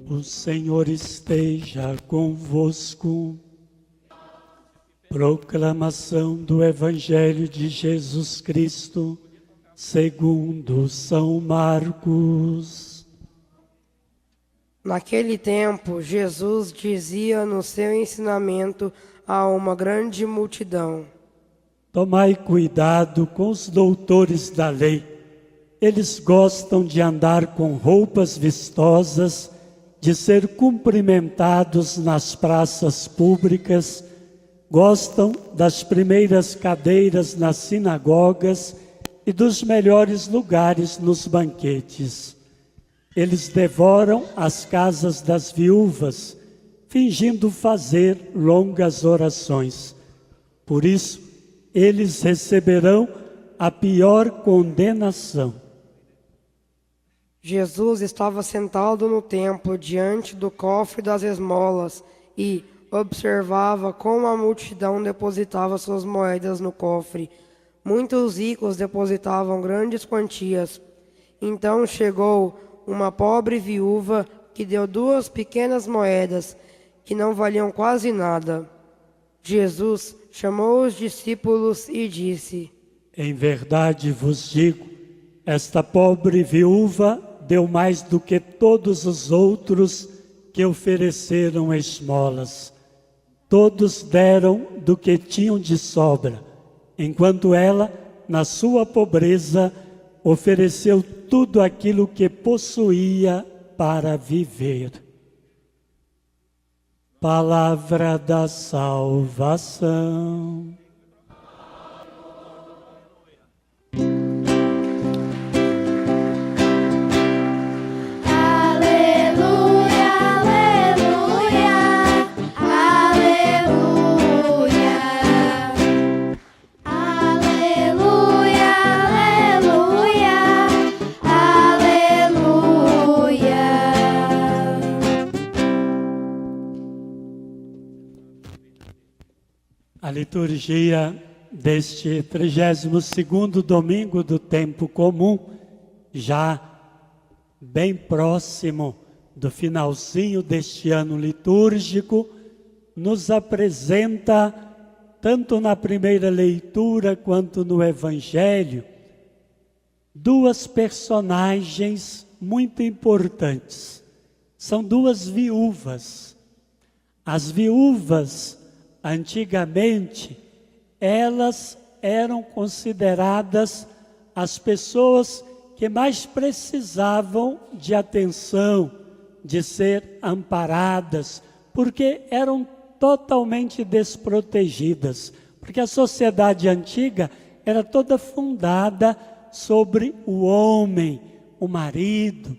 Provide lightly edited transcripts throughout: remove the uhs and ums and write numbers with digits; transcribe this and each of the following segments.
O Senhor esteja convosco. Proclamação do Evangelho de Jesus Cristo, segundo São Marcos. Naquele tempo, Jesus dizia no seu ensinamento a uma grande multidão: Tomai cuidado com os doutores da lei. Eles gostam de andar com roupas vistosas, de ser cumprimentados nas praças públicas, gostam das primeiras cadeiras nas sinagogas e dos melhores lugares nos banquetes. Eles devoram as casas das viúvas, fingindo fazer longas orações. Por isso, eles receberão a pior condenação. Jesus estava sentado no templo diante do cofre das esmolas e observava como a multidão depositava suas moedas no cofre. Muitos ricos depositavam grandes quantias. Então chegou uma pobre viúva que deu 2 pequenas moedas, que não valiam quase nada. Jesus chamou os discípulos e disse: Em verdade vos digo, esta pobre viúva deu mais do que todos os outros que ofereceram esmolas. Todos deram do que tinham de sobra, enquanto ela, na sua pobreza, ofereceu tudo aquilo que possuía para viver. Palavra da salvação. A liturgia deste 32º domingo do tempo comum, já bem próximo do finalzinho deste ano litúrgico, nos apresenta, tanto na primeira leitura quanto no Evangelho, 2 personagens muito importantes. São 2 viúvas. As viúvas, antigamente, elas eram consideradas as pessoas que mais precisavam de atenção, de ser amparadas, porque eram totalmente desprotegidas, porque a sociedade antiga era toda fundada sobre o homem, o marido,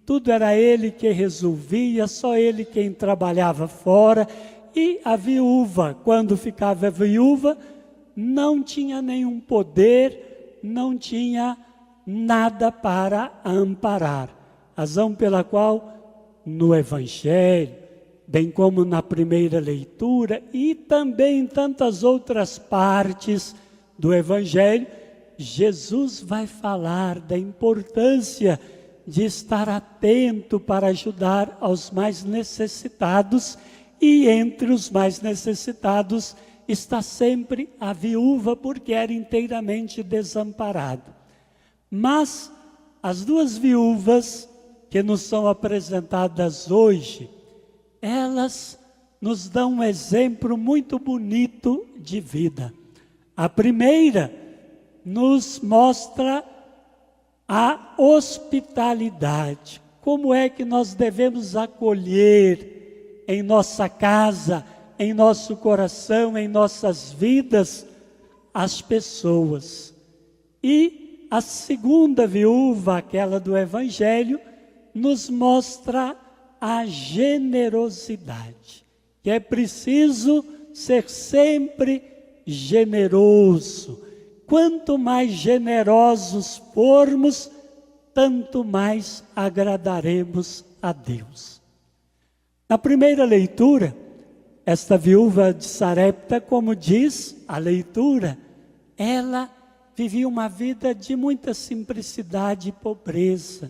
tudo era ele que resolvia, só ele quem trabalhava fora. E a viúva, quando ficava viúva, não tinha nenhum poder, não tinha nada para amparar. Razão pela qual, no Evangelho, bem como na primeira leitura e também em tantas outras partes do Evangelho, Jesus vai falar da importância de estar atento para ajudar aos mais necessitados. E entre os mais necessitados está sempre a viúva, porque era inteiramente desamparada. Mas as 2 viúvas que nos são apresentadas hoje, elas nos dão um exemplo muito bonito de vida. A primeira nos mostra a hospitalidade. Como é que nós devemos acolher em nossa casa, em nosso coração, em nossas vidas, as pessoas. E a segunda viúva, aquela do Evangelho, nos mostra a generosidade, que é preciso ser sempre generoso. Quanto mais generosos formos, tanto mais agradaremos a Deus. Na primeira leitura, esta viúva de Sarepta, como diz a leitura, ela vivia uma vida de muita simplicidade e pobreza.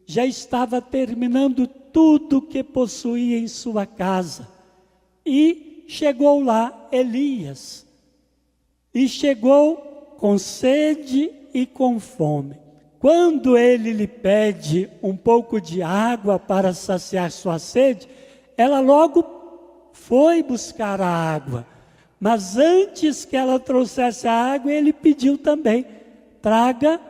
Já estava terminando tudo que possuía em sua casa. E chegou lá Elias, e chegou com sede e com fome. Quando ele lhe pede um pouco de água para saciar sua sede, ela logo foi buscar a água. Mas antes que ela trouxesse a água, ele pediu também: traga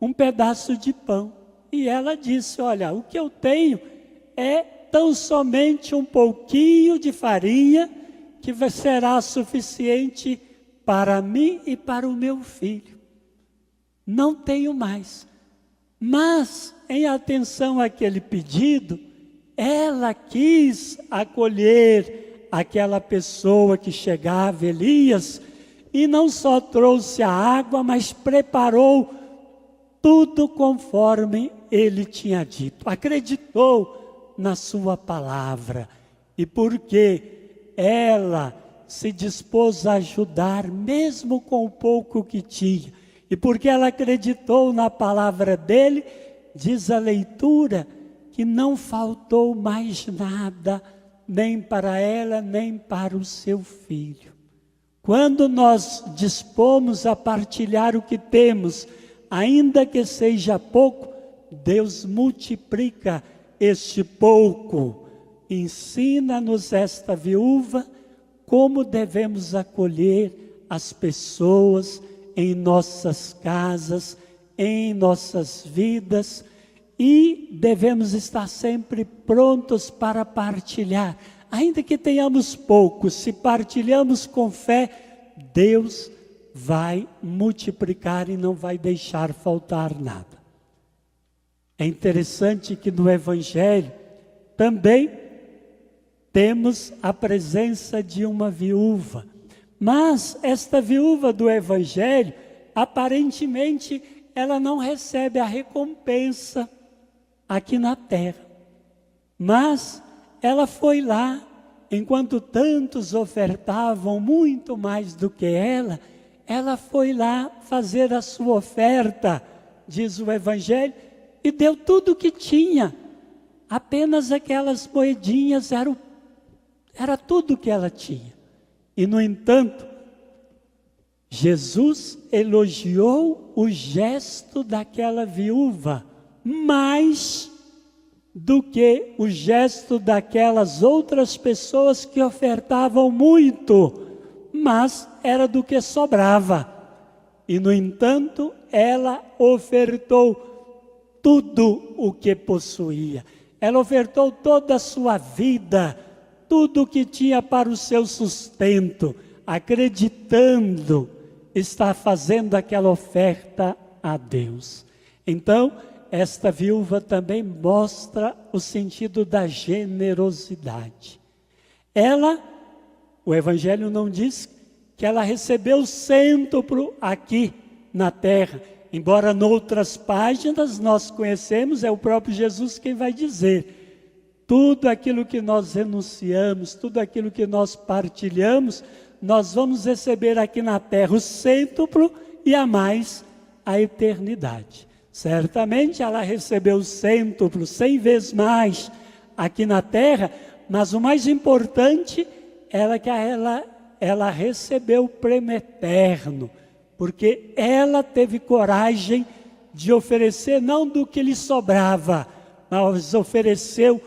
um pedaço de pão. E ela disse: olha, o que eu tenho é tão somente um pouquinho de farinha, que será suficiente para mim e para o meu filho. Não tenho mais. Mas, em atenção àquele pedido, ela quis acolher aquela pessoa que chegava, Elias, e não só trouxe a água, mas preparou tudo conforme ele tinha dito. Acreditou na sua palavra. E porque ela se dispôs a ajudar, mesmo com o pouco que tinha, e porque ela acreditou na palavra dele, diz a leitura que não faltou mais nada, nem para ela, nem para o seu filho. Quando nós dispomos a partilhar o que temos, ainda que seja pouco, Deus multiplica este pouco. Ensina-nos esta viúva como devemos acolher as pessoas em nossas casas, em nossas vidas, e devemos estar sempre prontos para partilhar. Ainda que tenhamos pouco, se partilhamos com fé, Deus vai multiplicar e não vai deixar faltar nada. É interessante que no Evangelho também temos a presença de uma viúva. Mas esta viúva do Evangelho, aparentemente, ela não recebe a recompensa aqui na terra. Mas ela foi lá, enquanto tantos ofertavam muito mais do que ela foi lá fazer a sua oferta, diz o Evangelho, e deu tudo o que tinha. Apenas aquelas moedinhas era tudo que ela tinha. E, no entanto, Jesus elogiou o gesto daquela viúva mais do que o gesto daquelas outras pessoas que ofertavam muito, mas era do que sobrava. E, no entanto, ela ofertou tudo o que possuía. Ela ofertou toda a sua vida, tudo o que tinha para o seu sustento, acreditando estar fazendo aquela oferta a Deus. Então, esta viúva também mostra o sentido da generosidade. O Evangelho não diz que ela recebeu o cêntuplo aqui na terra, embora noutras páginas nós conhecemos, é o próprio Jesus quem vai dizer: tudo aquilo que nós renunciamos, tudo aquilo que nós partilhamos, nós vamos receber aqui na terra o cêntuplo e a mais a eternidade. Certamente ela recebeu o cêntuplo, 100 vezes mais aqui na terra, mas o mais importante é que ela recebeu o prêmio eterno, porque ela teve coragem de oferecer não do que lhe sobrava, mas ofereceu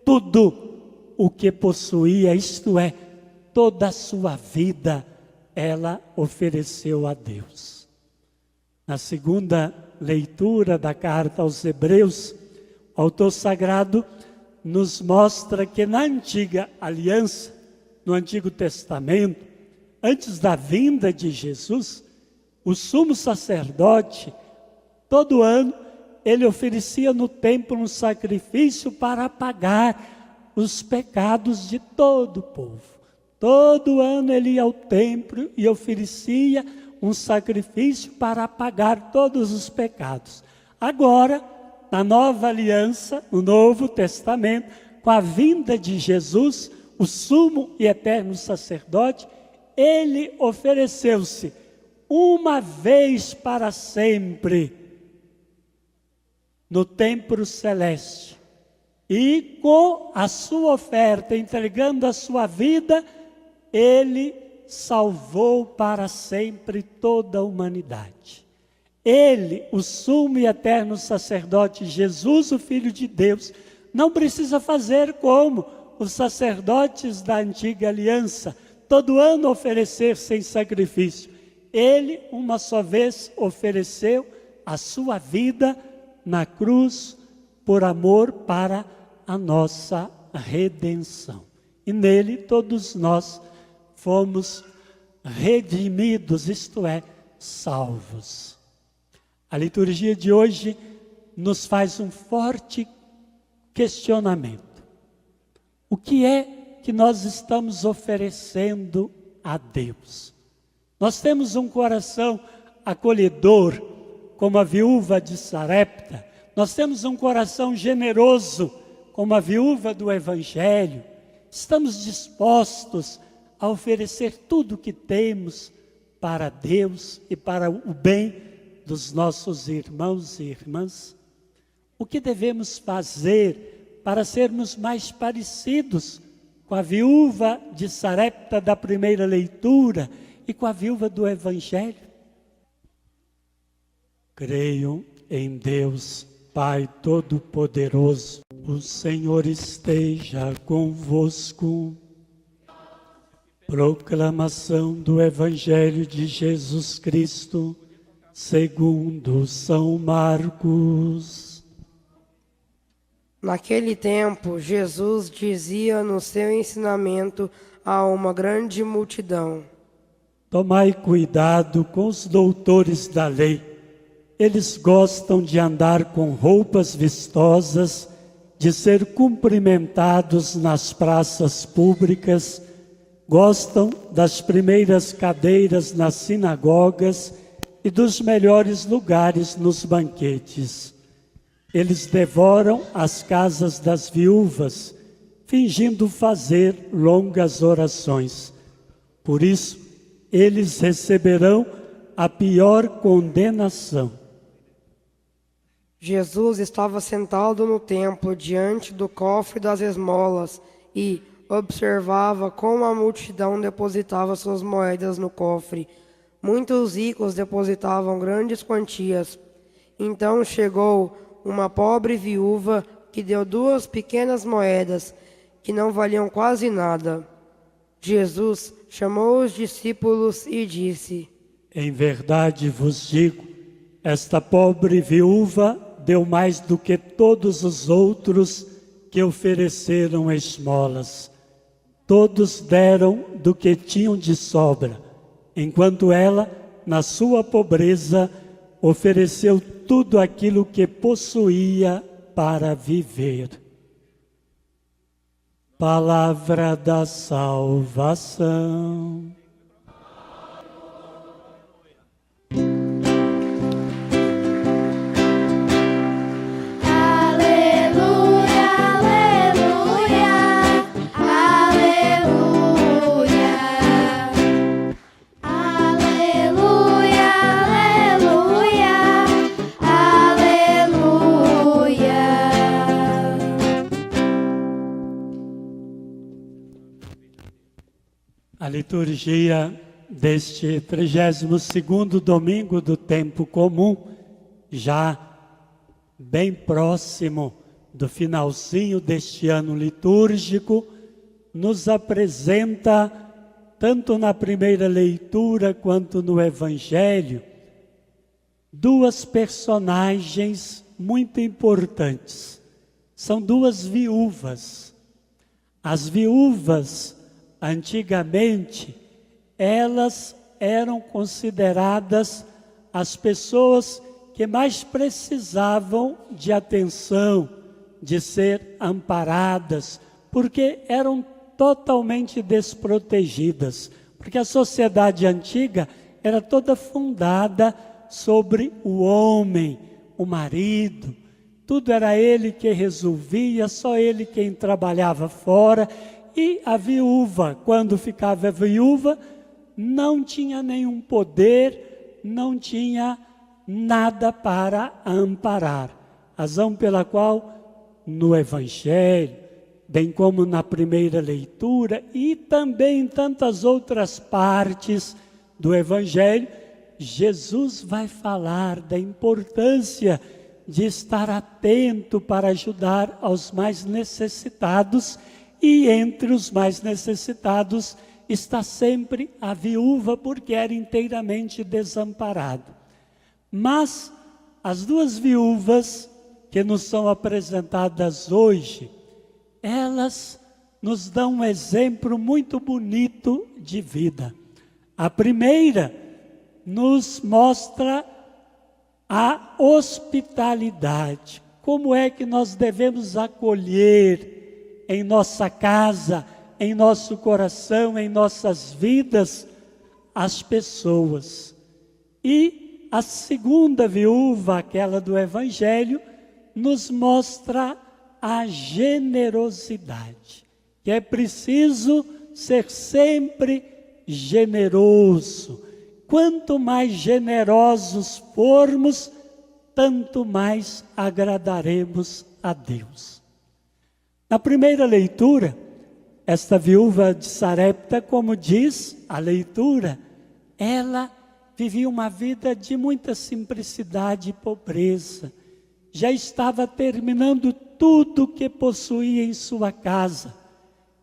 tudo o que possuía, isto é, toda a sua vida, ela ofereceu a Deus. Na segunda leitura da carta aos Hebreus, o autor sagrado nos mostra que na antiga aliança, no Antigo Testamento, antes da vinda de Jesus, o sumo sacerdote, todo ano, ele oferecia no templo um sacrifício para apagar os pecados de todo o povo. Todo ano ele ia ao templo e oferecia um sacrifício para apagar todos os pecados. Agora, na nova aliança, no Novo Testamento, com a vinda de Jesus, o sumo e eterno sacerdote, ele ofereceu-se uma vez para sempre no templo celeste, E com a sua oferta, entregando a sua vida, ele salvou para sempre toda a humanidade. Ele, o sumo e eterno sacerdote, Jesus, o Filho de Deus, não precisa fazer como os sacerdotes da antiga aliança, todo ano oferecer sem sacrifício. Ele, uma só vez, ofereceu a sua vida na cruz por amor para a nossa redenção. E nele todos nós fomos redimidos, isto é, salvos. A liturgia de hoje nos faz um forte questionamento. O que é que nós estamos oferecendo a Deus? Nós temos um coração acolhedor, como a viúva de Sarepta. Nós temos um coração generoso, como a viúva do Evangelho. Estamos dispostos a oferecer tudo o que temos para Deus e para o bem dos nossos irmãos e irmãs. O que devemos fazer para sermos mais parecidos com a viúva de Sarepta da primeira leitura e com a viúva do Evangelho? Creio em Deus, Pai Todo-Poderoso, o Senhor esteja convosco. Proclamação do Evangelho de Jesus Cristo, segundo São Marcos. Naquele tempo, Jesus dizia no seu ensinamento a uma grande multidão: Tomai cuidado com os doutores da lei. Eles gostam de andar com roupas vistosas, de ser cumprimentados nas praças públicas, gostam das primeiras cadeiras nas sinagogas e dos melhores lugares nos banquetes. Eles devoram as casas das viúvas, fingindo fazer longas orações. Por isso, eles receberão a pior condenação. Jesus estava sentado no templo diante do cofre das esmolas e observava como a multidão depositava suas moedas no cofre. Muitos ricos depositavam grandes quantias. Então chegou uma pobre viúva que deu 2 pequenas moedas, que não valiam quase nada. Jesus chamou os discípulos e disse: Em verdade vos digo, esta pobre viúva deu mais do que todos os outros que ofereceram esmolas. Todos deram do que tinham de sobra, enquanto ela, na sua pobreza, ofereceu tudo aquilo que possuía para viver. Palavra da salvação. A liturgia deste 32º domingo do tempo comum, já bem próximo do finalzinho deste ano litúrgico, nos apresenta, tanto na primeira leitura quanto no Evangelho, 2 personagens muito importantes. São 2 viúvas. As viúvas, antigamente, elas eram consideradas as pessoas que mais precisavam de atenção, de ser amparadas, porque eram totalmente desprotegidas. Porque a sociedade antiga era toda fundada sobre o homem, o marido. Tudo era ele que resolvia, só ele quem trabalhava fora. E a viúva, quando ficava viúva, não tinha nenhum poder, não tinha nada para amparar. Razão pela qual no Evangelho, bem como na primeira leitura e também em tantas outras partes do Evangelho, Jesus vai falar da importância de estar atento para ajudar aos mais necessitados, e entre os mais necessitados está sempre a viúva, porque era inteiramente desamparada. Mas as duas viúvas que nos são apresentadas hoje, elas nos dão um exemplo muito bonito de vida. A primeira nos mostra a hospitalidade. Como é que nós devemos acolher em nossa casa, em nosso coração, em nossas vidas, as pessoas. E a segunda viúva, aquela do Evangelho, nos mostra a generosidade, que é preciso ser sempre generoso. Quanto mais generosos formos, tanto mais agradaremos a Deus. Na primeira leitura, esta viúva de Sarepta, como diz a leitura, ela vivia uma vida de muita simplicidade e pobreza. Já estava terminando tudo que possuía em sua casa.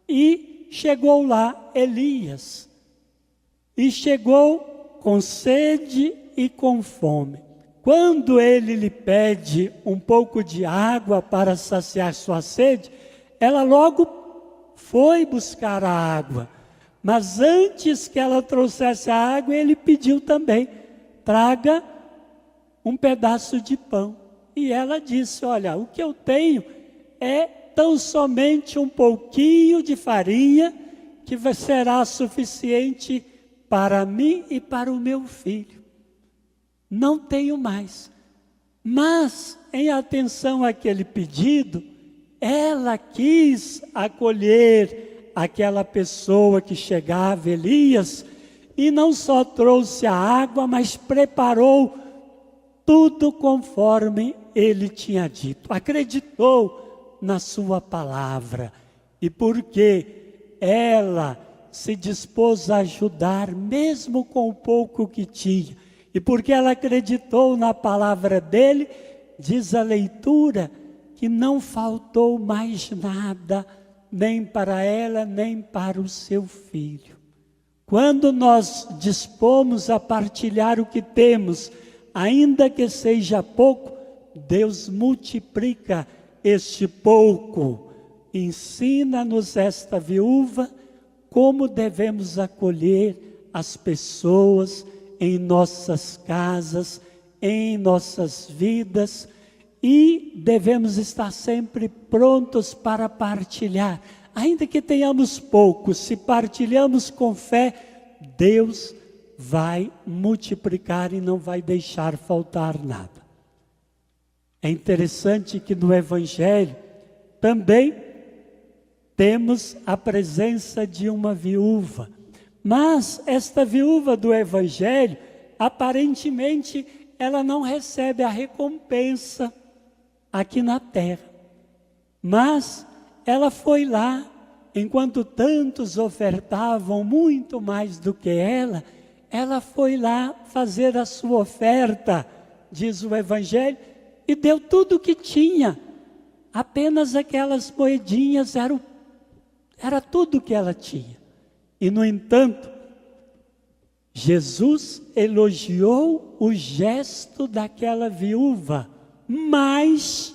E chegou lá Elias. E chegou com sede e com fome. Quando ele lhe pede um pouco de água para saciar sua sede, ela logo foi buscar a água. Mas antes que ela trouxesse a água, ele pediu também: traga um pedaço de pão. E ela disse: olha, o que eu tenho é tão somente um pouquinho de farinha, que será suficiente para mim e para o meu filho. Não tenho mais. Mas, em atenção àquele pedido, ela quis acolher aquela pessoa que chegava, Elias, e não só trouxe a água, mas preparou tudo conforme ele tinha dito. Acreditou na sua palavra. E porque ela se dispôs a ajudar, mesmo com o pouco que tinha, e porque ela acreditou na palavra dele, diz a leitura, que não faltou mais nada, nem para ela, nem para o seu filho. Quando nós dispomos a partilhar o que temos, ainda que seja pouco, Deus multiplica este pouco. Ensina-nos esta viúva como devemos acolher as pessoas em nossas casas, em nossas vidas, e devemos estar sempre prontos para partilhar. Ainda que tenhamos pouco, se partilhamos com fé, Deus vai multiplicar e não vai deixar faltar nada. É interessante que no Evangelho também temos a presença de uma viúva. Mas esta viúva do Evangelho, aparentemente, ela não recebe a recompensa aqui na terra. Mas ela foi lá, enquanto tantos ofertavam muito mais do que ela foi lá fazer a sua oferta, diz o Evangelho, e deu tudo o que tinha. Apenas aquelas moedinhas era tudo que ela tinha. E, no entanto, Jesus elogiou o gesto daquela viúva mais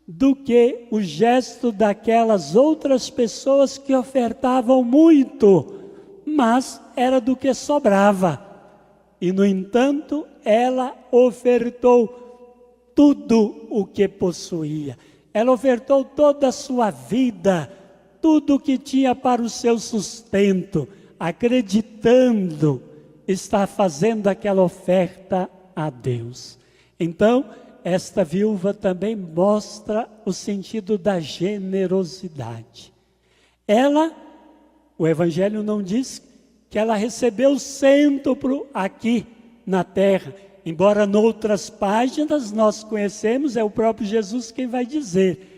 do que o gesto daquelas outras pessoas que ofertavam muito, mas era do que sobrava. E, no entanto, ela ofertou tudo o que possuía. Ela ofertou toda a sua vida, tudo o que tinha para o seu sustento, acreditando estar fazendo aquela oferta a Deus. Então, esta viúva também mostra o sentido da generosidade. O Evangelho não diz que ela recebeu cêntuplo aqui na terra, embora noutras páginas nós conhecemos, é o próprio Jesus quem vai dizer.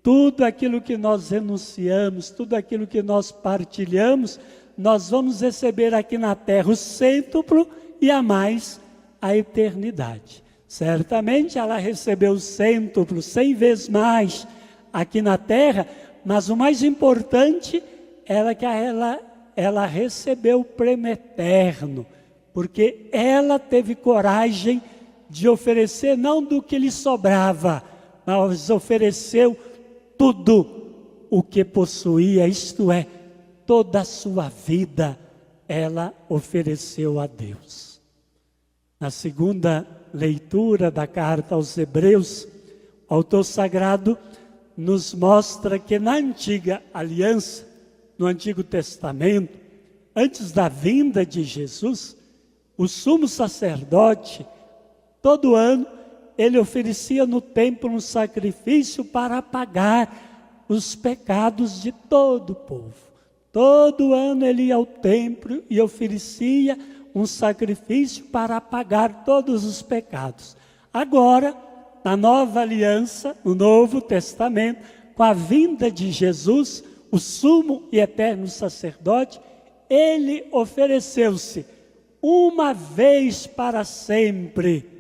tudo aquilo que nós renunciamos, tudo aquilo que nós partilhamos, nós vamos receber aqui na terra o cêntuplo e a mais a eternidade. Certamente ela recebeu o cêntuplo, 100 vezes mais aqui na terra, mas o mais importante é que ela recebeu o prêmio eterno, porque ela teve coragem de oferecer não do que lhe sobrava, mas ofereceu tudo o que possuía, isto é, toda a sua vida, ela ofereceu a Deus. Na segunda leitura da carta aos Hebreus, o autor sagrado nos mostra que na antiga aliança, no Antigo Testamento, antes da vinda de Jesus, o sumo sacerdote, todo ano, ele oferecia no templo um sacrifício para apagar os pecados de todo o povo. Todo ano ele ia ao templo e oferecia um sacrifício para apagar todos os pecados. Agora, na nova aliança, no Novo Testamento, com a vinda de Jesus, o sumo e eterno sacerdote, ele ofereceu-se uma vez para sempre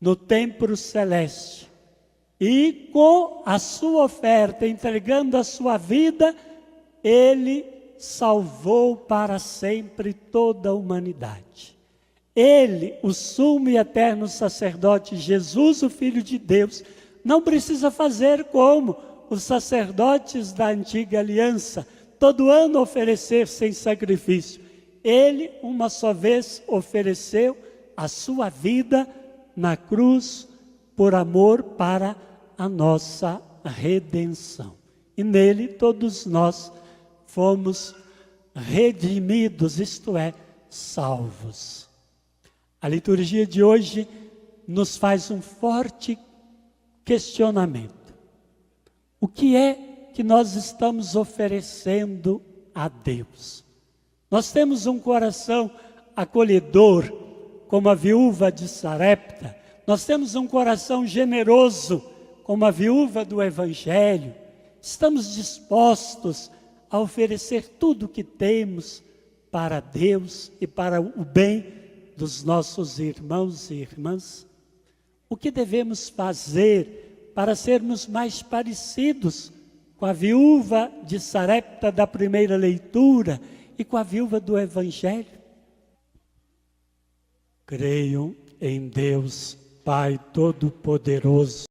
no templo celeste. E com a sua oferta, entregando a sua vida, ele salvou para sempre toda a humanidade. Ele, o sumo e eterno sacerdote, Jesus, o Filho de Deus, não precisa fazer como os sacerdotes da antiga aliança, todo ano oferecer sem sacrifício. Ele, uma só vez, ofereceu a sua vida na cruz, por amor para a nossa redenção. E nele todos nós fomos redimidos, isto é, salvos. A liturgia de hoje nos faz um forte questionamento. O que é que nós estamos oferecendo a Deus? Nós temos um coração acolhedor, como a viúva de Sarepta. Nós temos um coração generoso, como a viúva do Evangelho. Estamos dispostos a oferecer tudo o que temos para Deus e para o bem dos nossos irmãos e irmãs. O que devemos fazer para sermos mais parecidos com a viúva de Sarepta da primeira leitura e com a viúva do Evangelho? Creio em Deus, Pai Todo-Poderoso,